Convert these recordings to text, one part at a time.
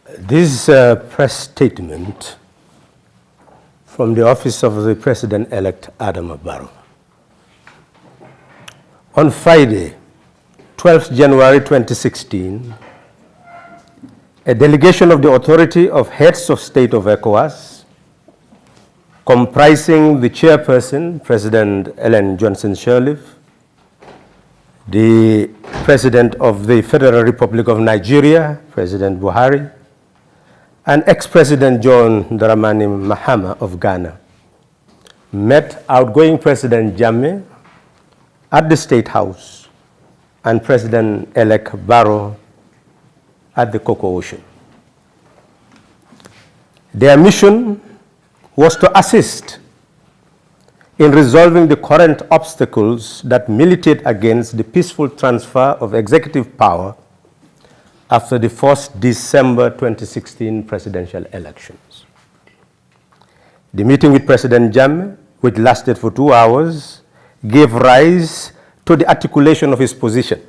This press statement from the office of the President-Elect Adama Barrow. On Friday, 12th January 2016, a delegation of the Authority of Heads of State of ECOWAS, comprising the chairperson, President Ellen Johnson Sirleaf, the President of the Federal Republic of Nigeria, President Buhari, and ex-President John Dramani Mahama of Ghana, met outgoing President Jammeh at the State House and President-Elect Barrow at the Cocoa Ocean. Their mission was to assist in resolving the current obstacles that militate against the peaceful transfer of executive power after the 1st December 2016 presidential elections. The meeting with President Jammeh, which lasted for 2 hours, gave rise to the articulation of his position.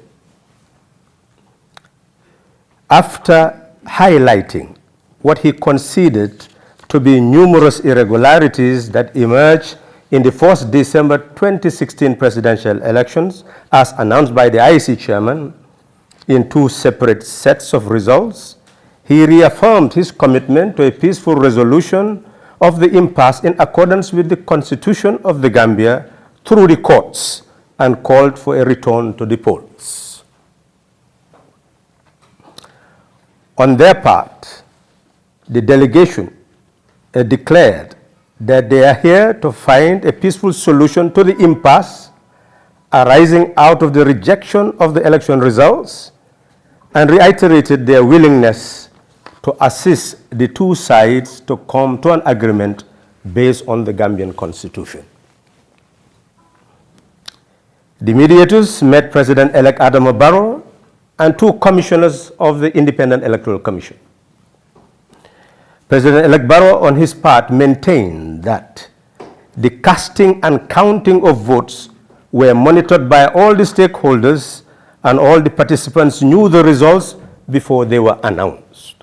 After highlighting what he considered to be numerous irregularities that emerged in the 1st December 2016 presidential elections, as announced by the IEC chairman in 2 separate sets of results, he reaffirmed his commitment to a peaceful resolution of the impasse in accordance with the Constitution of the Gambia through the courts and called for a return to the polls. On their part, the delegation declared that they are here to find a peaceful solution to the impasse arising out of the rejection of the election results and reiterated their willingness to assist the 2 sides to come to an agreement based on the Gambian Constitution. The mediators met President-Elect Adama Barrow and 2 commissioners of the Independent Electoral Commission. President-elect Barrow, on his part, maintained that the casting and counting of votes were monitored by all the stakeholders and all the participants knew the results before they were announced.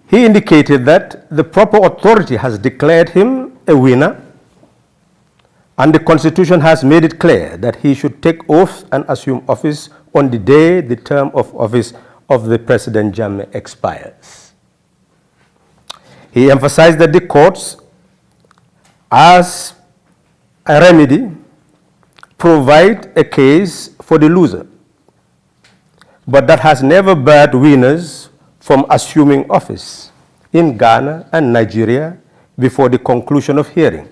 He indicated that the proper authority has declared him a winner, and the Constitution has made it clear that he should take oath and assume office on the day the term of office of the President Jammeh expires. He emphasized that the courts, as a remedy, provide a case for the loser, but that has never barred winners from assuming office in Ghana and Nigeria before the conclusion of hearing,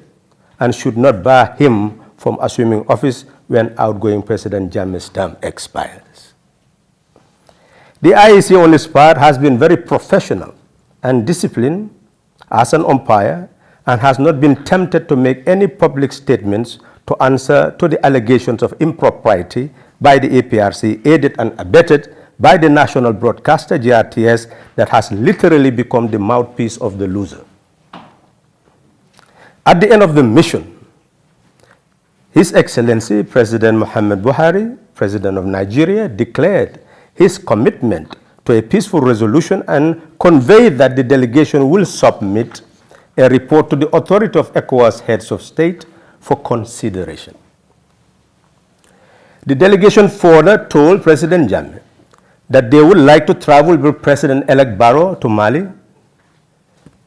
and should not bar him from assuming office when outgoing President Jammeh's term expires. The IEC on its part has been very professional and disciplined as an umpire and has not been tempted to make any public statements to answer to the allegations of impropriety by the APRC, aided and abetted by the national broadcaster GRTS, that has literally become the mouthpiece of the loser. At the end of the mission, His Excellency President Muhammad Buhari, President of Nigeria, declared his commitment to a peaceful resolution and conveyed that the delegation will submit a report to the Authority of ECOWAS Heads of State for consideration. The delegation further told President Jammeh that they would like to travel with President-elect Barrow to Mali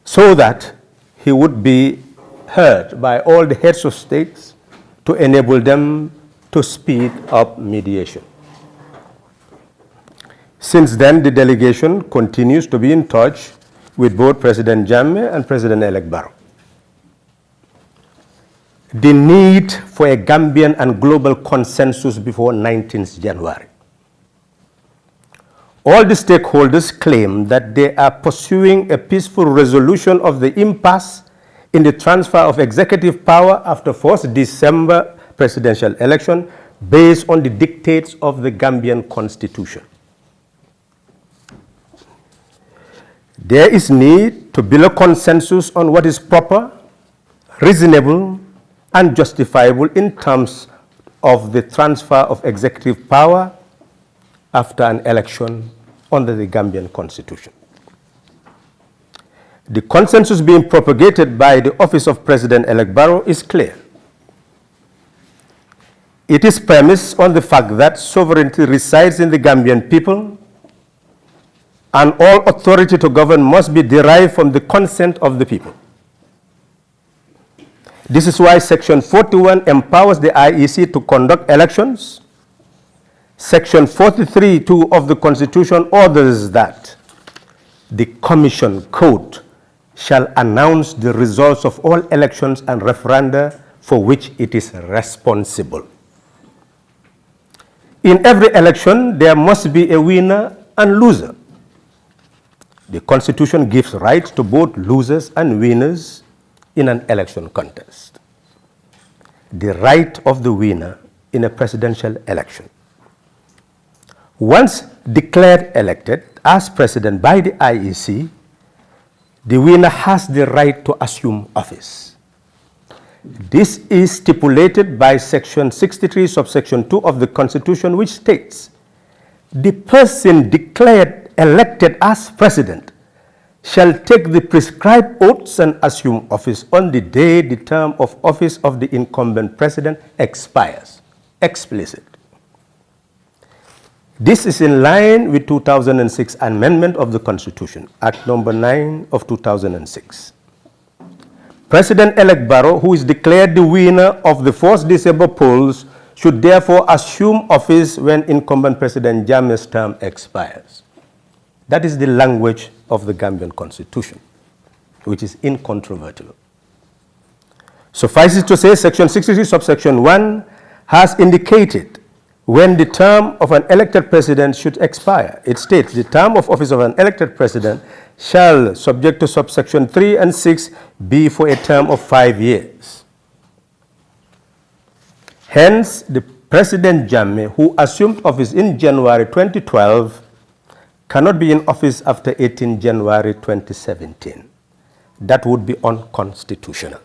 so that he would be heard by all the heads of states to enable them to speed up mediation. Since then, the delegation continues to be in touch with both President Jammeh and President-elect Barrow. The need for a Gambian and global consensus before 19th January. All the stakeholders claim that they are pursuing a peaceful resolution of the impasse in the transfer of executive power after 1st December presidential election based on the dictates of the Gambian Constitution. There is need to build a consensus on what is proper, reasonable, and justifiable in terms of the transfer of executive power after an election under the Gambian Constitution. The consensus being propagated by the Office of President-Elect Barrow is clear. It is premised on the fact that sovereignty resides in the Gambian people and all authority to govern must be derived from the consent of the people. This is why Section 41 empowers the IEC to conduct elections. Section 43(2) of the Constitution orders that the Commission Code shall announce the results of all elections and referenda for which it is responsible. In every election, there must be a winner and loser. The Constitution gives rights to both losers and winners in an election contest. The right of the winner in a presidential election. Once declared elected as president by the IEC, the winner has the right to assume office. This is stipulated by Section 63, subsection 2 of the Constitution, which states, the person declared elected as president shall take the prescribed oaths and assume office on the day the term of office of the incumbent president expires. Explicit. This is in line with 2006 amendment of the Constitution, Act number 9 of 2006. President-Elect Barrow, who is declared the winner of the 1st December polls, should therefore assume office when incumbent President Jammeh's term expires. That is the language of the Gambian Constitution, which is incontrovertible. Suffice it to say, Section 63, subsection 1 has indicated when the term of an elected president should expire. It states the term of office of an elected president shall, subject to subsection 3 and 6, be for a term of 5 years. Hence, the President Jammeh, who assumed office in January 2012, cannot be in office after 18 January 2017. That would be unconstitutional.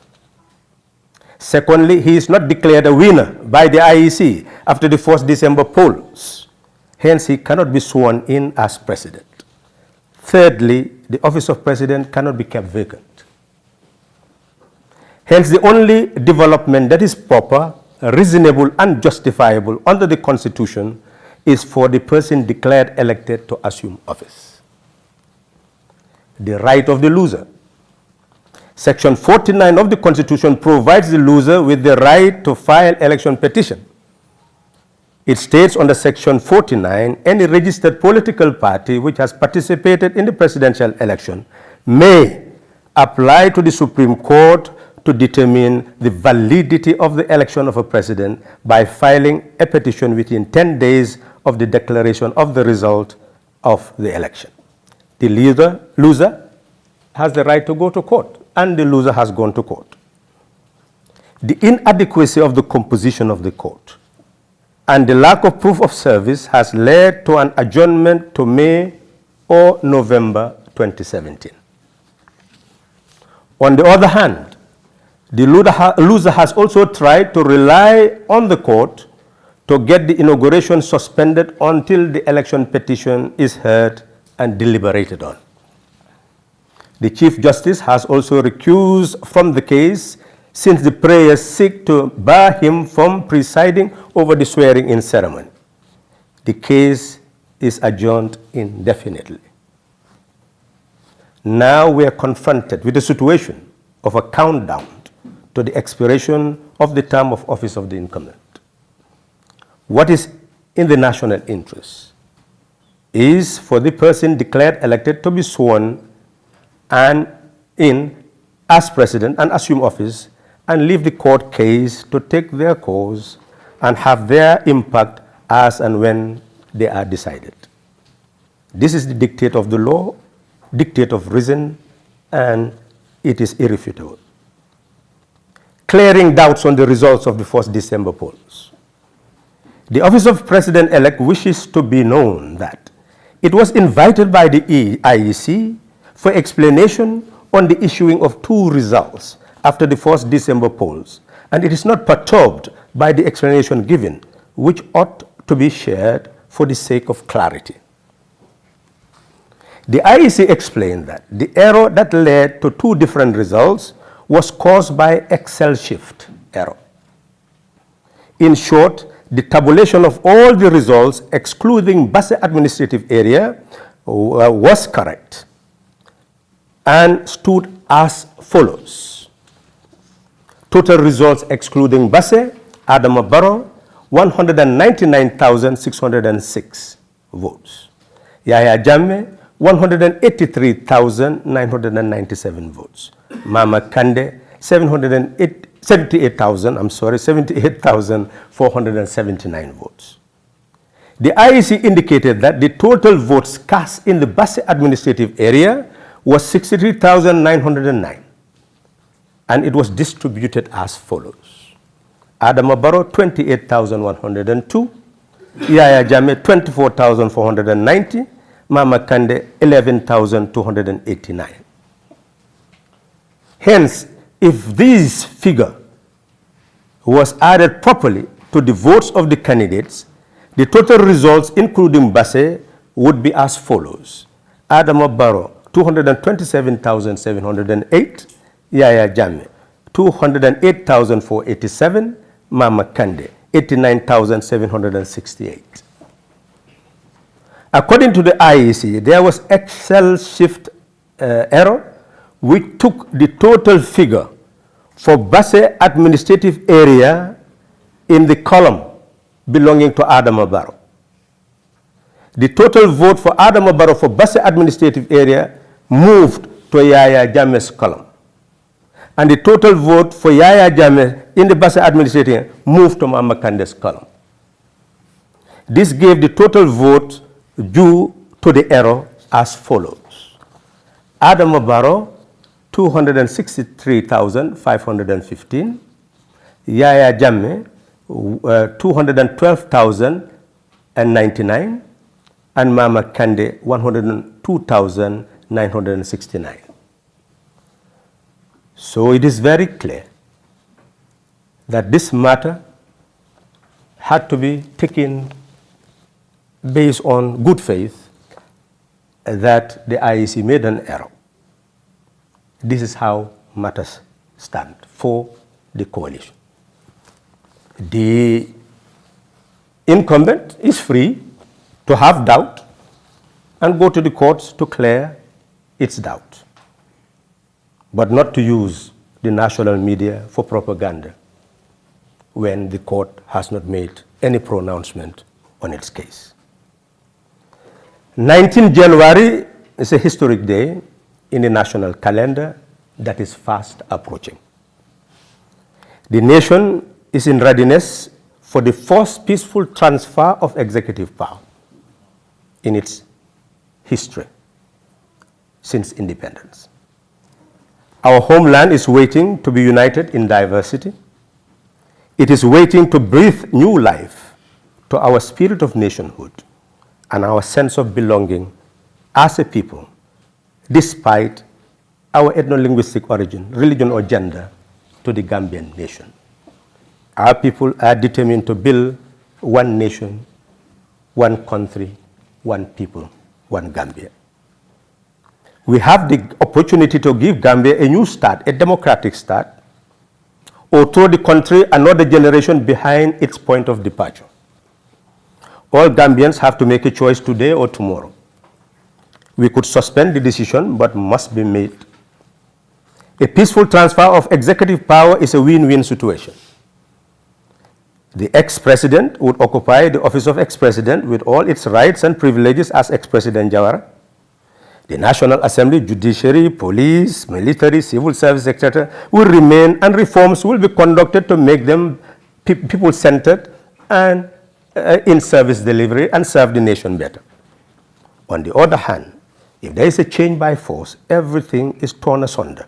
Secondly, he is not declared a winner by the IEC after the 1st December polls. Hence, he cannot be sworn in as president. Thirdly, the office of president cannot be kept vacant. Hence, the only development that is proper, reasonable, and justifiable under the Constitution is for the person declared elected to assume office. The right of the loser. Section 49 of the Constitution provides the loser with the right to file election petition. It states under Section 49, any registered political party which has participated in the presidential election may apply to the Supreme Court to determine the validity of the election of a president by filing a petition within 10 days of the declaration of the result of the election. The loser has the right to go to court, and the loser has gone to court. The inadequacy of the composition of the court and the lack of proof of service has led to an adjournment to May or November 2017. On the other hand, the loser has also tried to rely on the court to get the inauguration suspended until the election petition is heard and deliberated on. The Chief Justice has also recused from the case since the prayers seek to bar him from presiding over the swearing-in ceremony. The case is adjourned indefinitely. Now we are confronted with the situation of a countdown to the expiration of the term of office of the incumbent. What is in the national interest is for the person declared elected to be sworn in as president and assume office and leave the court case to take their course and have their impact as and when they are decided. This is the dictate of the law, dictate of reason, and it is irrefutable. Clearing doubts on the results of the 1st December polls. The Office of President-Elect wishes to be known that it was invited by the IEC for explanation on the issuing of 2 results after the 1st December polls, and it is not perturbed by the explanation given, which ought to be shared for the sake of clarity. The IEC explained that the error that led to two different results was caused by Excel shift error. In short, the tabulation of all the results, excluding Basse administrative area, was correct and stood as follows. Total results excluding Basse, Adama Barrow, 199,606 votes. Yahya Jammeh, 183,997 votes. Mama Kande, 78,479 votes. The IEC indicated that the total votes cast in the Basse administrative area was 63,909, and it was distributed as follows. Adama Barrow, 28,102, Yahya Jammeh, 24,490, Mama Kande, 11,289. Hence, if this figure was added properly to the votes of the candidates, the total results, including Basse, would be as follows. Adama Barrow, 227,708, Yahya Jammeh, 208,487, Mama Kande, 89,768. According to the IEC, there was Excel shift error, which took the total figure for Basse administrative area in the column belonging to Adama Barrow. The total vote for Adama Barrow for Basse administrative area moved to Yahya Jammeh's column. And the total vote for Yahya Jammeh in the Basse administrative area moved to Mama Kande's column. This gave the total vote due to the error as follows. Adama Barrow, 263,515. Yahya Jammeh, 212,099. And Mama Kande, 102,969. So it is very clear that this matter had to be taken based on good faith that the IEC made an error. This is how matters stand for the coalition. The incumbent is free to have doubt and go to the courts to clear its doubt, but not to use the national media for propaganda when the court has not made any pronouncement on its case. 19 January is a historic day in the national calendar that is fast approaching. The nation is in readiness for the first peaceful transfer of executive power in its history since independence. Our homeland is waiting to be united in diversity. It is waiting to breathe new life to our spirit of nationhood and our sense of belonging as a people, despite our ethno-linguistic origin, religion, or gender, to the Gambian nation. Our people are determined to build one nation, one country, one people, one Gambia. We have the opportunity to give Gambia a new start, a democratic start, or throw the country another generation behind its point of departure. All Gambians have to make a choice today or tomorrow. We could suspend the decision, but must be made. A peaceful transfer of executive power is a win-win situation. The ex-president would occupy the office of ex-president with all its rights and privileges as ex-president Jawara. The National Assembly, judiciary, police, military, civil service, etc. will remain, and reforms will be conducted to make them people-centered and in service delivery and serve the nation better. On the other hand, if there is a change by force, everything is torn asunder,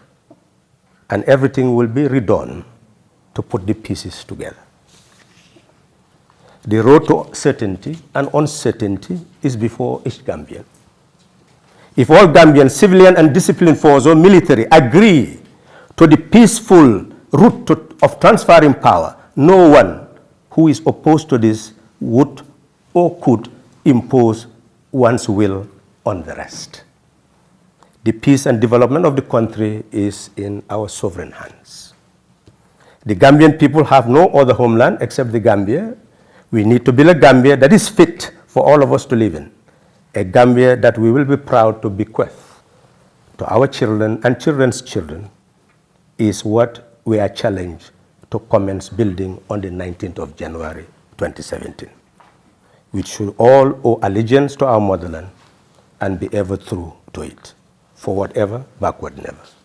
and everything will be redone to put the pieces together. The road to certainty and uncertainty is before each Gambian. If all Gambian civilian and disciplined force or military agree to the peaceful route of transferring power, no one who is opposed to this would or could impose one's will on the rest. The peace and development of the country is in our sovereign hands. The Gambian people have no other homeland except the Gambia. We need to build a Gambia that is fit for all of us to live in, a Gambia that we will be proud to bequeath to our children and children's children, is what we are challenged to commence building on the 19th of January 2017. We should all owe allegiance to our motherland and be ever true to it, forward ever, backward never.